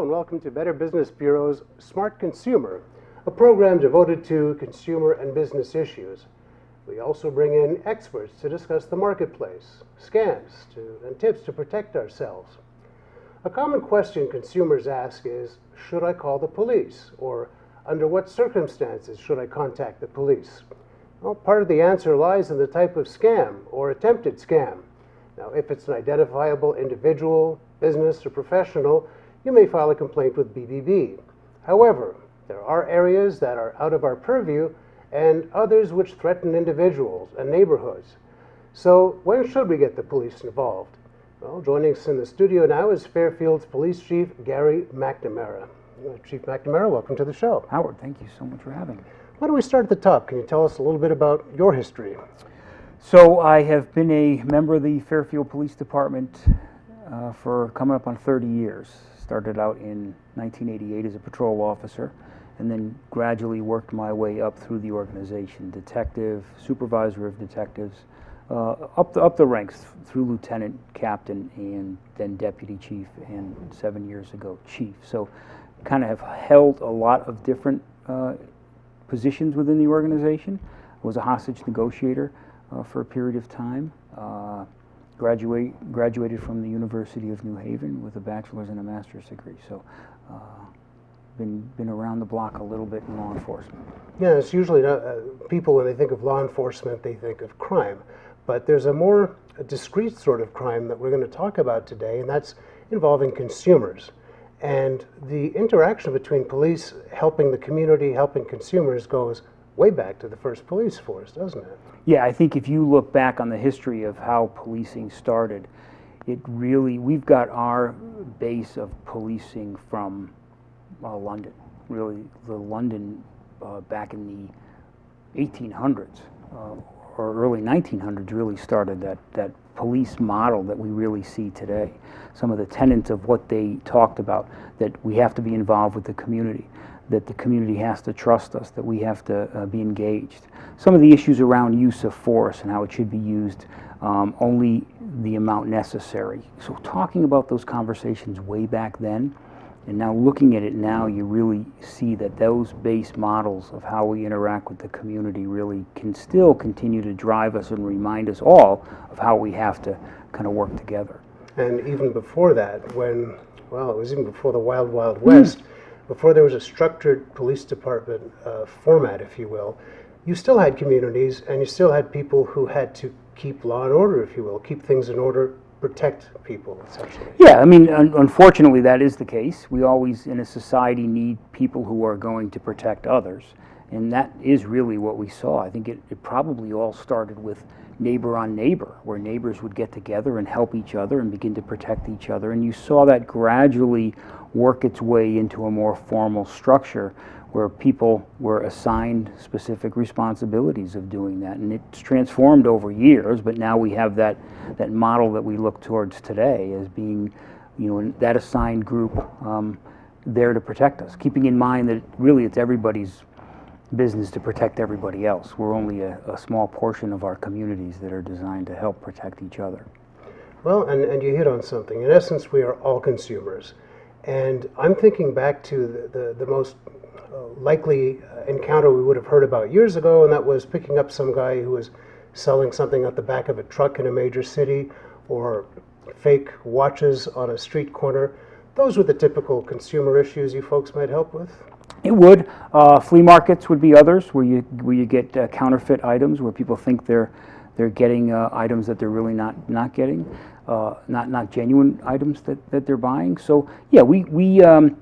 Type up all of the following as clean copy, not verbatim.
and welcome to Better Business Bureau's Smart Consumer, a program devoted to consumer and business issues. We also bring in experts to discuss the marketplace, scams, and tips to protect ourselves. A common question consumers ask is, should I call the police? Or under what circumstances should I contact the police? Well, part of the answer lies in the type of scam or attempted scam. Now, if it's an identifiable individual, business, or professional, you may file a complaint with BBB. However, there are areas that are out of our purview and others which threaten individuals and neighborhoods. So when should we get the police involved? Well, joining us in the studio now is Fairfield's Police Chief Gary McNamara. Chief McNamara, welcome to the show. Howard, thank you so much for having me. Why don't we start at the top? Can you tell us a little bit about your history? So I have been a member of the Fairfield Police Department for coming up on 30 years. Started out in 1988 as a patrol officer and then gradually worked my way up through the organization, detective, supervisor of detectives, up the ranks through lieutenant, captain, and then deputy chief, and 7 years ago, chief. So kind of have held a lot of different positions within the organization. I was a hostage negotiator for a period of time. Graduated from the University of New Haven with a bachelor's and a master's degree. So been around the block a little bit in law enforcement. Yeah, it's usually not, people, when they think of law enforcement, they think of crime. But there's a more discrete sort of crime that we're going to talk about today, and that's involving consumers. And the interaction between police helping the community, helping consumers, goes way back to the first police force, doesn't it? Yeah, I think if you look back on the history of how policing started, we've got our base of policing from London. Really, the London back in the 1800s or early 1900s really started that police model that we really see today. Some of the tenets of what they talked about, that we have to be involved with the community, that the community has to trust us, that we have to be engaged. Some of the issues around use of force and how it should be used, only the amount necessary. So talking about those conversations way back then, and now looking at it now, you really see that those base models of how we interact with the community really can still continue to drive us and remind us all of how we have to kind of work together. And even before that, it was even before the Wild Wild West, before there was a structured police department format, if you will, you still had communities and you still had people who had to keep law and order, if you will, keep things in order, protect people, essentially. Yeah, I mean, unfortunately, that is the case. We always, in a society, need people who are going to protect others, and that is really what we saw. I think it probably all started with neighbor on neighbor, where neighbors would get together and help each other and begin to protect each other, and you saw that gradually work its way into a more formal structure where people were assigned specific responsibilities of doing that. And it's transformed over years, but now we have that model that we look towards today as being, that assigned group there to protect us, keeping in mind that really it's everybody's business to protect everybody else. We're only a small portion of our communities that are designed to help protect each other. Well, and you hit on something. In essence, we are all consumers. And I'm thinking back to the most likely encounter we would have heard about years ago, and that was picking up some guy who was selling something at the back of a truck in a major city, or fake watches on a street corner. Those were the typical consumer issues you folks might help with? It would. Flea markets would be others, where you get counterfeit items, where people think they're getting items that they're really not getting. Not genuine items that they're buying. So yeah,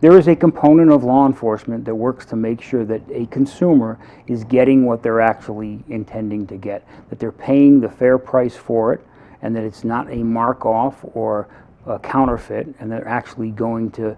there is a component of law enforcement that works to make sure that a consumer is getting what they're actually intending to get, that they're paying the fair price for it, and that it's not a mark off or a counterfeit, and they're actually going to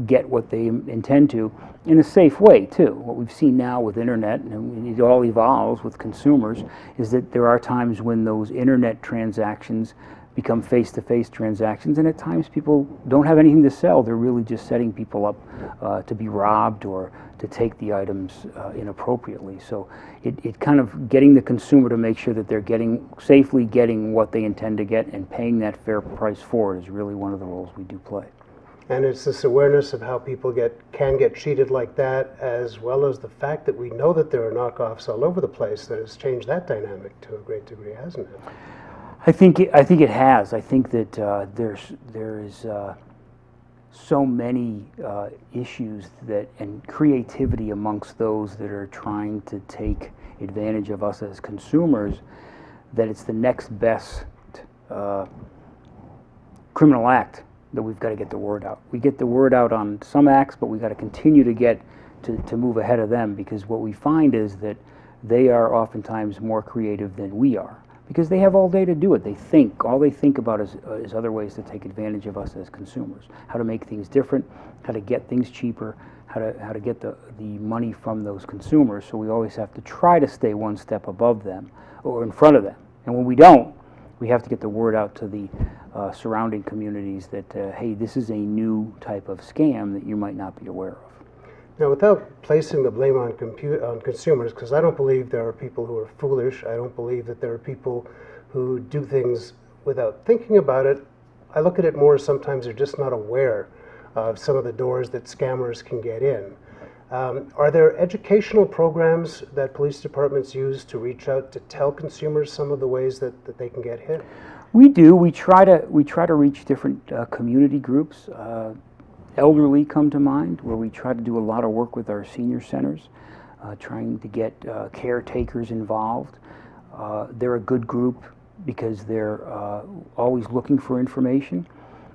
get what they intend to in a safe way too. What we've seen now with internet, and it all evolves with consumers, is that there are times when those internet transactions become face-to-face transactions, and at times people don't have anything to sell. They're really just setting people up to be robbed or to take the items inappropriately. So it kind of getting the consumer to make sure that they're safely getting what they intend to get and paying that fair price for it is really one of the roles we do play. And it's this awareness of how people can get cheated like that, as well as the fact that we know that there are knockoffs all over the place, that has changed that dynamic to a great degree, hasn't it? I think it has. I think that there is so many issues and creativity amongst those that are trying to take advantage of us as consumers, that it's the next best criminal act that we've got to get the word out. We get the word out on some acts, but we've got to continue to move ahead of them, because what we find is that they are oftentimes more creative than we are, because they have all day to do it. All they think about is other ways to take advantage of us as consumers, how to make things different, how to get things cheaper, how to get the money from those consumers. So we always have to try to stay one step above them or in front of them. And when we don't, we have to get the word out to the surrounding communities that, hey, this is a new type of scam that you might not be aware of. Now, without placing the blame on consumers, because I don't believe there are people who are foolish, I don't believe that there are people who do things without thinking about it. I look at it more as sometimes they're just not aware of some of the doors that scammers can get in. Are there educational programs that police departments use to reach out to tell consumers some of the ways that they can get hit? We do. We try to reach different community groups. Elderly come to mind, where we try to do a lot of work with our senior centers, trying to get caretakers involved. They're a good group because they're always looking for information,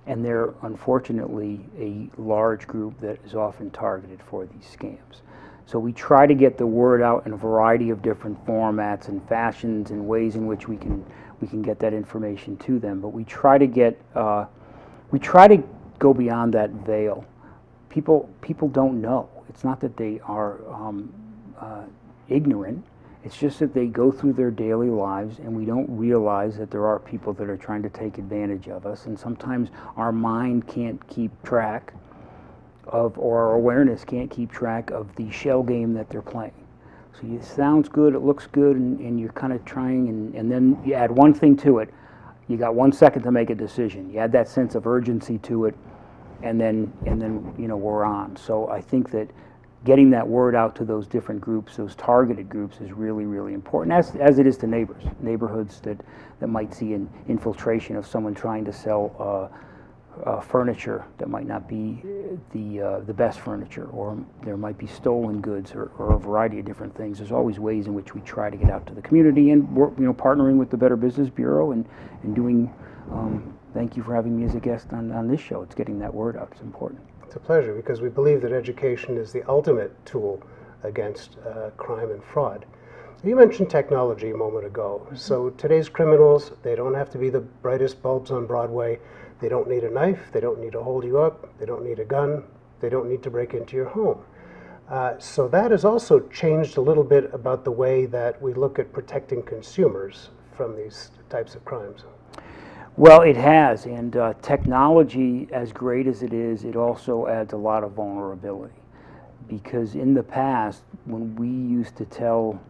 and they're unfortunately a large group that is often targeted for these scams. So we try to get the word out in a variety of different formats and fashions and ways in which we can get that information to them. But we try to go beyond that veil. People don't know. It's not that they are ignorant. It's just that they go through their daily lives, and we don't realize that there are people that are trying to take advantage of us. And sometimes our mind can't keep track of, or our awareness can't keep track of the shell game that they're playing. So it sounds good, it looks good, and you're kind of trying, and then you add one thing to it. You got 1 second to make a decision. You add that sense of urgency to it, and then we're on. So I think that getting that word out to those different groups, those targeted groups, is really, really important, as it is to neighborhoods that might see an infiltration of someone trying to sell furniture that might not be the best furniture, or there might be stolen goods, or a variety of different things. There's always ways in which we try to get out to the community, and we're partnering with the Better Business Bureau and doing. Thank you for having me as a guest on this show. It's getting that word out. It's important. It's a pleasure, because we believe that education is the ultimate tool against crime and fraud. You mentioned technology a moment ago. Mm-hmm. So today's criminals, they don't have to be the brightest bulbs on Broadway. They don't need a knife. They don't need to hold you up. They don't need a gun. They don't need to break into your home. So that has also changed a little bit about the way that we look at protecting consumers from these types of crimes. Well, it has, and technology, as great as it is, it also adds a lot of vulnerability. Because in the past, when we used to tell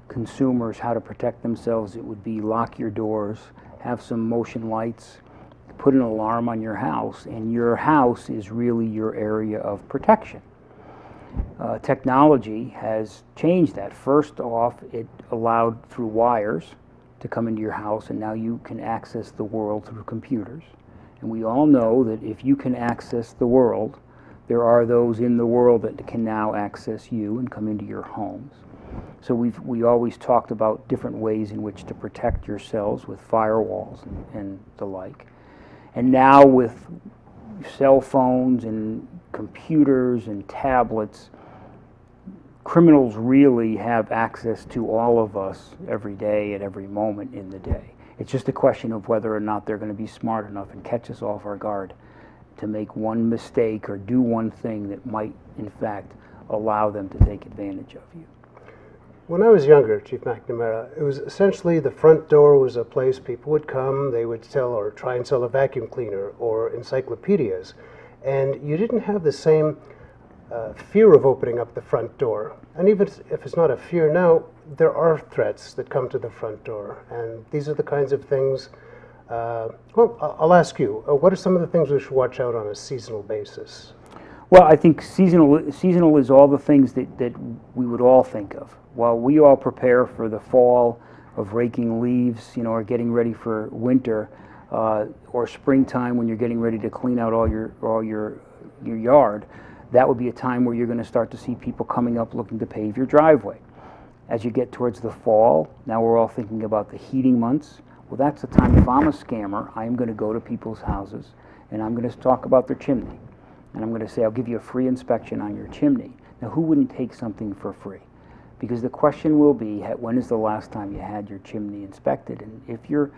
consumers how to protect themselves, it would be lock your doors, have some motion lights, put an alarm on your house, and your house is really your area of protection. Technology has changed that. First off, it allowed through wires to come into your house, and now you can access the world through computers. And we all know that if you can access the world, there are those in the world that can now access you and come into your homes. So we always talked about different ways in which to protect yourselves with firewalls and the like. And now with cell phones and computers and tablets, criminals really have access to all of us every day at every moment in the day. It's just a question of whether or not they're going to be smart enough and catch us off our guard to make one mistake or do one thing that might, in fact, allow them to take advantage of you. When I was younger, Chief McNamara, it was essentially the front door was a place people would come, they would sell or try and sell a vacuum cleaner or encyclopedias, and you didn't have the same fear of opening up the front door. And even if it's not a fear now, there are threats that come to the front door, and these are the kinds of things Well, I'll ask you, what are some of the things we should watch out on a seasonal basis? Well, I think seasonal is all the things that we would all think of. While we all prepare for the fall of raking leaves, or getting ready for winter, or springtime when you're getting ready to clean out all your yard, that would be a time where you're going to start to see people coming up looking to pave your driveway. As you get towards the fall, now we're all thinking about the heating months. Well, that's the time, if I'm a scammer, I'm going to go to people's houses and I'm going to talk about their chimney. And I'm going to say, I'll give you a free inspection on your chimney. Now, who wouldn't take something for free? Because the question will be, when is the last time you had your chimney inspected? And if you're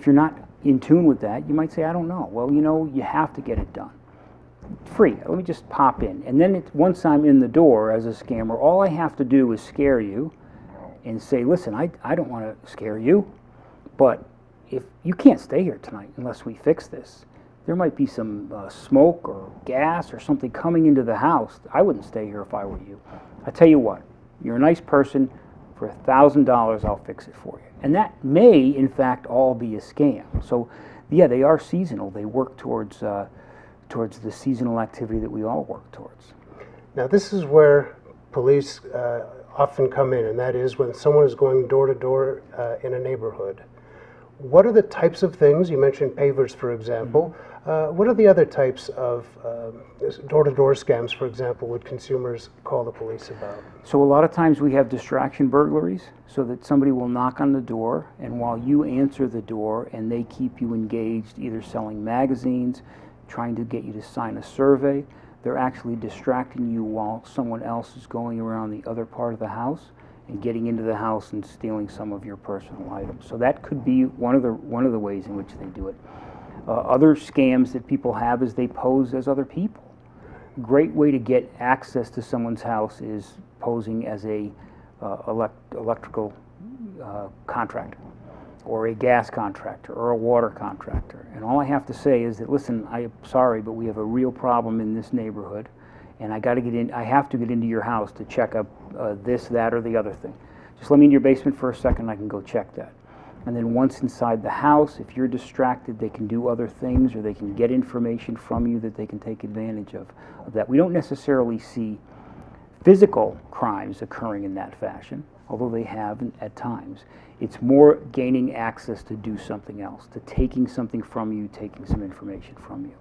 not in tune with that, you might say, I don't know. Well, you have to get it done. Free. Let me just pop in. And then once I'm in the door as a scammer, all I have to do is scare you and say, listen, I don't want to scare you, but if you can't stay here tonight unless we fix this, there might be some smoke or gas or something coming into the house. I wouldn't stay here if I were you. I tell you what, you're a nice person. For $1,000, I'll fix it for you. And that may, in fact, all be a scam. So, yeah, they are seasonal. They work towards the seasonal activity that we all work towards. Now, this is where police often come in, and that is when someone is going door to door in a neighborhood. What are the types of things? You mentioned pavers, for example. What are the other types of door-to-door scams, for example, would consumers call the police about? So a lot of times we have distraction burglaries, so that somebody will knock on the door, and while you answer the door and they keep you engaged, either selling magazines, trying to get you to sign a survey, they're actually distracting you while someone else is going around the other part of the house and getting into the house and stealing some of your personal items. So that could be one of the ways in which they do it. Other scams that people have is they pose as other people. Great way to get access to someone's house is posing as a electrical contractor, or a gas contractor, or a water contractor. And all I have to say is that, listen, I'm sorry, but we have a real problem in this neighborhood, and I have to get into your house to check up this, that, or the other thing. Just let me in your basement for a second, I can go check that. And then once inside the house, if you're distracted, they can do other things, or they can get information from you that they can take advantage of that. We don't necessarily see physical crimes occurring in that fashion, although they have at times. It's more gaining access to do something else, to taking something from you, taking some information from you.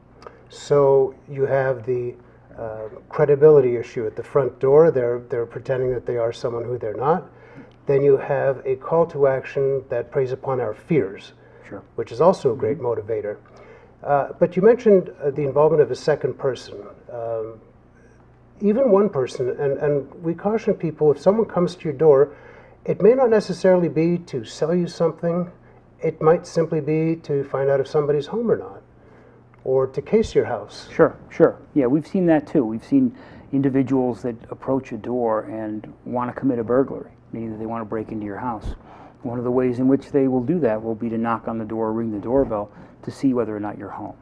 So you have the credibility issue at the front door. They're pretending that they are someone who they're not. Then you have a call to action that preys upon our fears, Sure. which is also a great motivator. But you mentioned the involvement of a second person. Even one person, and we caution people, if someone comes to your door, it may not necessarily be to sell you something. It might simply be to find out if somebody's home or not, or to case your house. Sure. Yeah, we've seen that too. We've seen individuals that approach a door and want to commit a burglary, meaning that they want to break into your house. One of the ways in which they will do that will be to knock on the door, ring the doorbell to see whether or not you're home.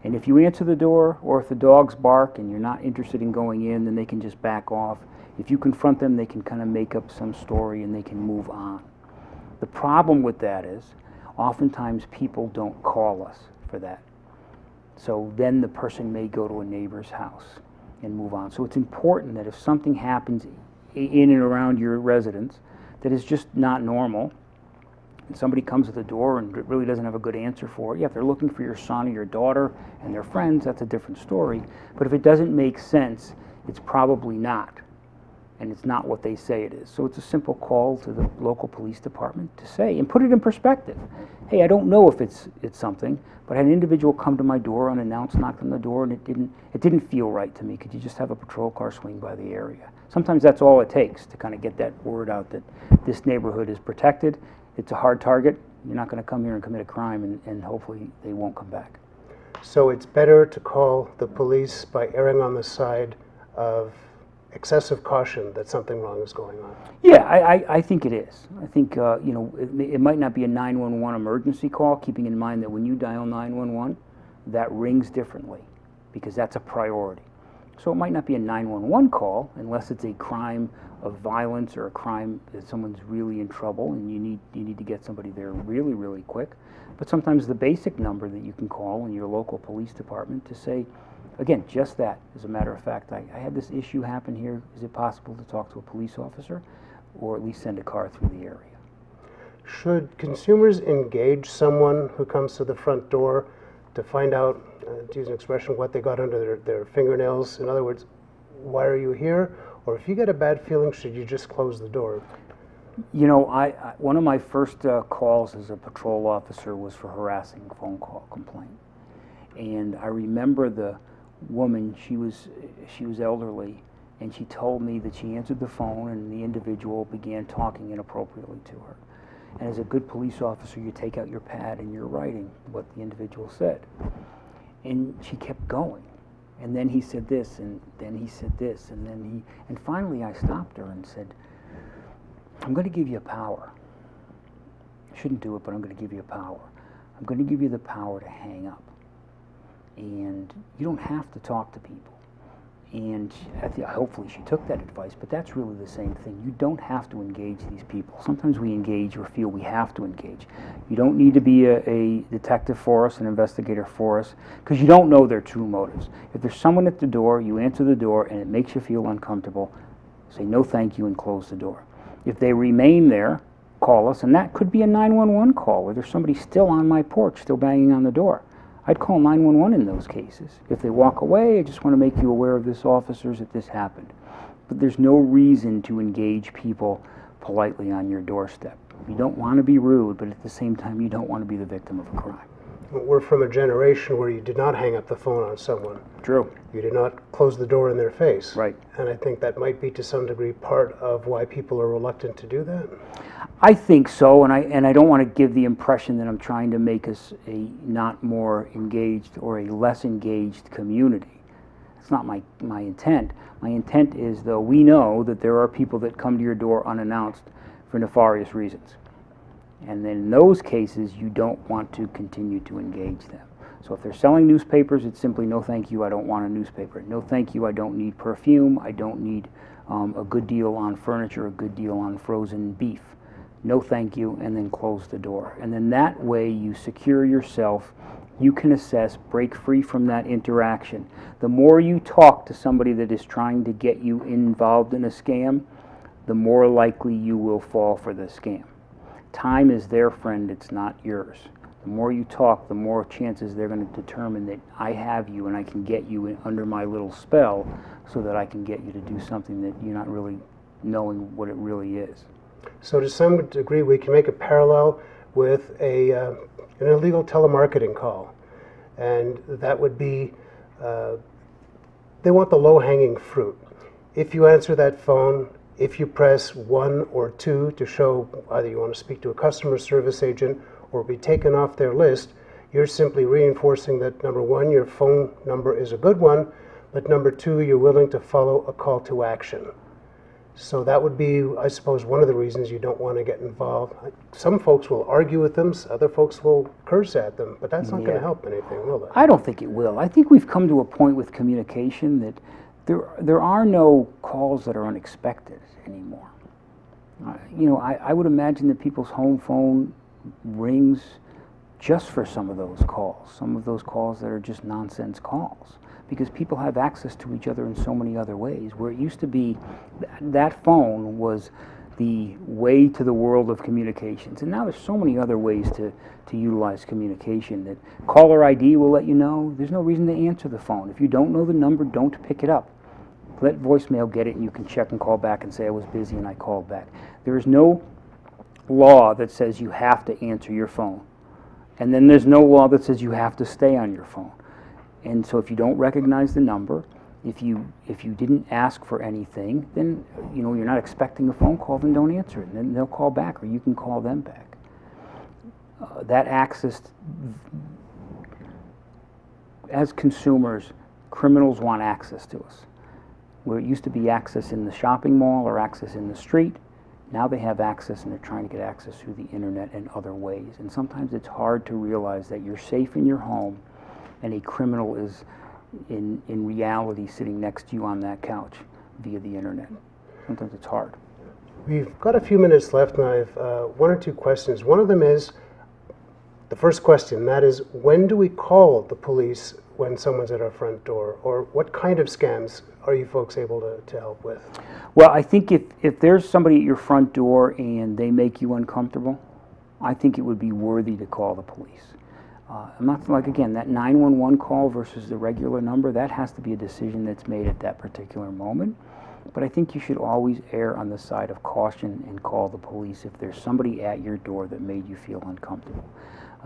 And if you answer the door, or if the dogs bark and you're not interested in going in, then they can just back off. If you confront them, they can kind of make up some story and they can move on. The problem with that is, oftentimes people don't call us for that. So then the person may go to a neighbor's house and move on. So it's important that if something happens in and around your residence that is just not normal, and somebody comes to the door and really doesn't have a good answer for it, yeah, if they're looking for your son or your daughter and their friends, that's a different story. But if it doesn't make sense, it's probably not. And it's not what they say it is. So it's a simple call to the local police department to say, and put it in perspective. Hey, I don't know if it's something, but I had an individual come to my door unannounced, knocked on the door, and it didn't feel right to me. Could you just have a patrol car swing by the area? Sometimes that's all it takes to kind of get that word out that this neighborhood is protected. It's a hard target. You're not going to come here and commit a crime, and hopefully they won't come back. So it's better to call the police by erring on the side of excessive caution that something wrong is going on. Yeah, I think it is. I think it might not be a 911 emergency call, keeping in mind that when you dial 911, that rings differently because that's a priority. So it might not be a 911 call unless it's a crime of violence or a crime that someone's really in trouble and you need to get somebody there really, really quick. But sometimes the basic number that you can call in your local police department to say, again, just that. As a matter of fact, I had this issue happen here. Is it possible to talk to a police officer or at least send a car through the area? Should consumers engage someone who comes to the front door to find out, to use an expression, what they got under their fingernails? In other words, why are you here? Or if you get a bad feeling, should you just close the door? You know, one of my first calls as a patrol officer was for harassing phone call complaint. And I remember the woman, she was elderly, and she told me that she answered the phone and the individual began talking inappropriately to her. And as a good police officer, you take out your pad and you're writing what the individual said. And she kept going. And then he said this, and then he said this, and finally I stopped her and said, I'm going to give you a power. I shouldn't do it, but I'm going to give you a power. I'm going to give you the power to hang up. And you don't have to talk to people. And hopefully she took that advice, but that's really the same thing. You don't have to engage these people. Sometimes we engage or feel we have to engage. You don't need to be a detective for us, an investigator for us, because you don't know their true motives. If there's someone at the door, you answer the door and it makes you feel uncomfortable, say no thank you and close the door. If they remain there, call us, and that could be a 911 call where there's somebody still on my porch, still banging on the door. I'd call 911 in those cases. If they walk away, I just want to make you aware of this, officers, that this happened. But there's no reason to engage people politely on your doorstep. You don't want to be rude, but at the same time, you don't want to be the victim of a crime. We're from a generation where you did not hang up the phone on someone. True. You did not close the door in their face. Right. And I think that might be to some degree part of why people are reluctant to do that. I think so, and I don't want to give the impression that I'm trying to make us a not more engaged or a less engaged community. It's not my intent. My intent is, though, we know that there are people that come to your door unannounced for nefarious reasons. And then in those cases, you don't want to continue to engage them. So if they're selling newspapers, it's simply no thank you, I don't want a newspaper. No thank you, I don't need perfume. I don't need a good deal on furniture, a good deal on frozen beef. No thank you, and then close the door. And then that way you secure yourself. You can assess, break free from that interaction. The more you talk to somebody that is trying to get you involved in a scam, the more likely you will fall for the scam. Time is their friend, it's not yours. The more you talk, the more chances they're going to determine that I have you and I can get you under my little spell so that I can get you to do something that you're not really knowing what it really is. So to some degree, we can make a parallel with an illegal telemarketing call. And that would be, they want the low-hanging fruit. If you answer that phone, if you press 1 or 2 to show either you want to speak to a customer service agent or be taken off their list, you're simply reinforcing that, number 1, your phone number is a good one, but number 2, you're willing to follow a call to action. So that would be, I suppose, one of the reasons you don't want to get involved. Some folks will argue with them, other folks will curse at them, but that's not going to help anything, will it? I don't think it will. I think we've come to a point with communication that there are no calls that are unexpected anymore. I would imagine that people's home phone rings just for some of those calls that are just nonsense calls, because people have access to each other in so many other ways. Where it used to be that phone was the way to the world of communications, and now there's so many other ways to utilize communication that caller ID will let you know. There's no reason to answer the phone. If you don't know the number, don't pick it up. Let voicemail get it, and you can check and call back and say I was busy and I called back. There is no law that says you have to answer your phone, and then there's no law that says you have to stay on your phone. And so if you don't recognize the number, if you didn't ask for anything, then you're not expecting a phone call, then don't answer it, and then they'll call back, or you can call them back. That access, as consumers, criminals want access to us. Where it used to be access in the shopping mall or access in the street, now they have access, and they're trying to get access through the internet and other ways. And sometimes it's hard to realize that you're safe in your home and a criminal is in reality sitting next to you on that couch via the internet. Sometimes it's hard. We've got a few minutes left, and I have one or two questions. One of them is, the first question, that is, when do we call the police when someone's at our front door? Or what kind of scams are you folks able to help with? Well, I think if there's somebody at your front door and they make you uncomfortable, I think it would be worthy to call the police. I'm not, like, again, that 911 call versus the regular number, that has to be a decision that's made at that particular moment. But I think you should always err on the side of caution and call the police if there's somebody at your door that made you feel uncomfortable.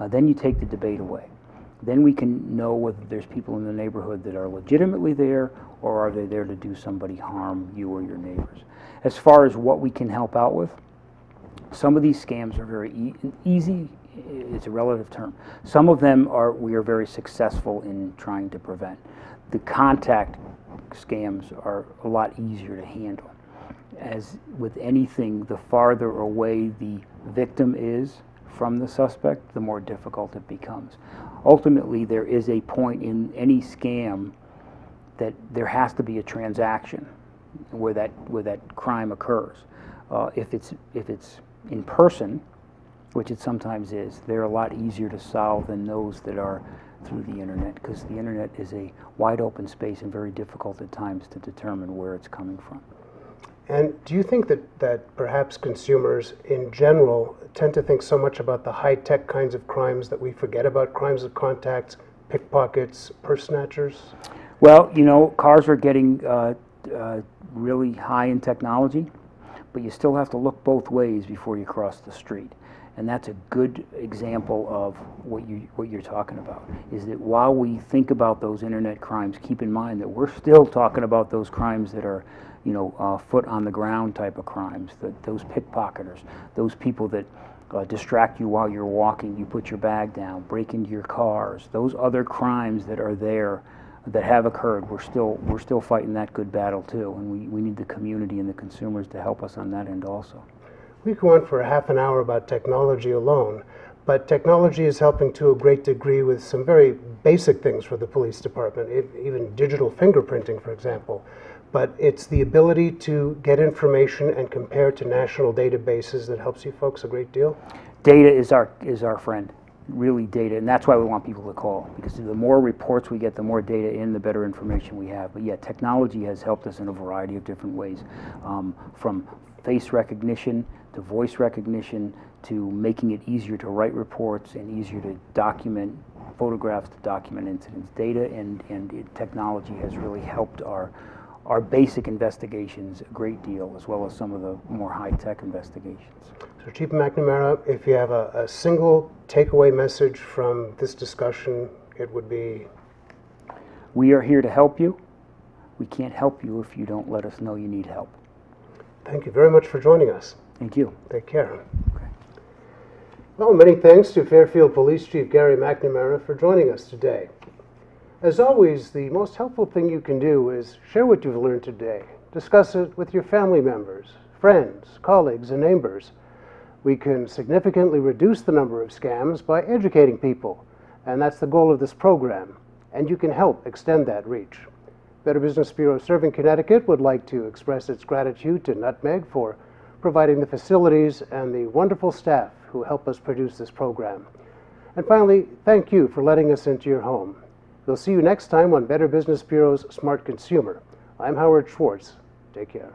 Then you take the debate away. Then we can know whether there's people in the neighborhood that are legitimately there, or are they there to do somebody harm, you or your neighbors. As far as what we can help out with, some of these scams are very easy. It's a relative term. Some of them we are very successful in trying to prevent. The contact scams are a lot easier to handle. As with anything, the farther away the victim is from the suspect, the more difficult it becomes. Ultimately, there is a point in any scam that there has to be a transaction where that crime occurs. If it's in person, which it sometimes is, they're a lot easier to solve than those that are through the internet, because the internet is a wide open space and very difficult at times to determine where it's coming from. And do you think that perhaps consumers in general tend to think so much about the high-tech kinds of crimes that we forget about crimes of contact, pickpockets, purse snatchers? Well, you know, cars are getting really high in technology, but you still have to look both ways before you cross the street. And that's a good example of what you're talking about, is that while we think about those internet crimes, keep in mind that we're still talking about those crimes that are, you know, foot on the ground type of crimes, those pickpocketers, those people that distract you while you're walking, you put your bag down, break into your cars, those other crimes that are there that have occurred. We're still fighting that good battle too, and we need the community and the consumers to help us on that end also. We go on for a half an hour about technology alone, but technology is helping to a great degree with some very basic things for the police department, even digital fingerprinting, for example. But it's the ability to get information and compare to national databases that helps you folks a great deal. Data is our friend, really data, and that's why we want people to call, because the more reports we get, the more data in, the better information we have. But yeah, technology has helped us in a variety of different ways, from face recognition to voice recognition to making it easier to write reports and easier to document photographs, to document incidents. Data and technology has really helped our basic investigations a great deal, as well as some of the more high-tech investigations. So Chief McNamara, if you have a single takeaway message from this discussion, it would be? We are here to help you. We can't help you if you don't let us know you need help. Thank you very much for joining us. Thank you. Take care. Okay. Well, many thanks to Fairfield Police Chief Gary McNamara for joining us today. As always, the most helpful thing you can do is share what you've learned today. Discuss it with your family members, friends, colleagues, and neighbors. We can significantly reduce the number of scams by educating people, and that's the goal of this program, and you can help extend that reach. Better Business Bureau Serving Connecticut would like to express its gratitude to Nutmeg for providing the facilities and the wonderful staff who help us produce this program. And finally, thank you for letting us into your home. We'll see you next time on Better Business Bureau's Smart Consumer. I'm Howard Schwartz. Take care.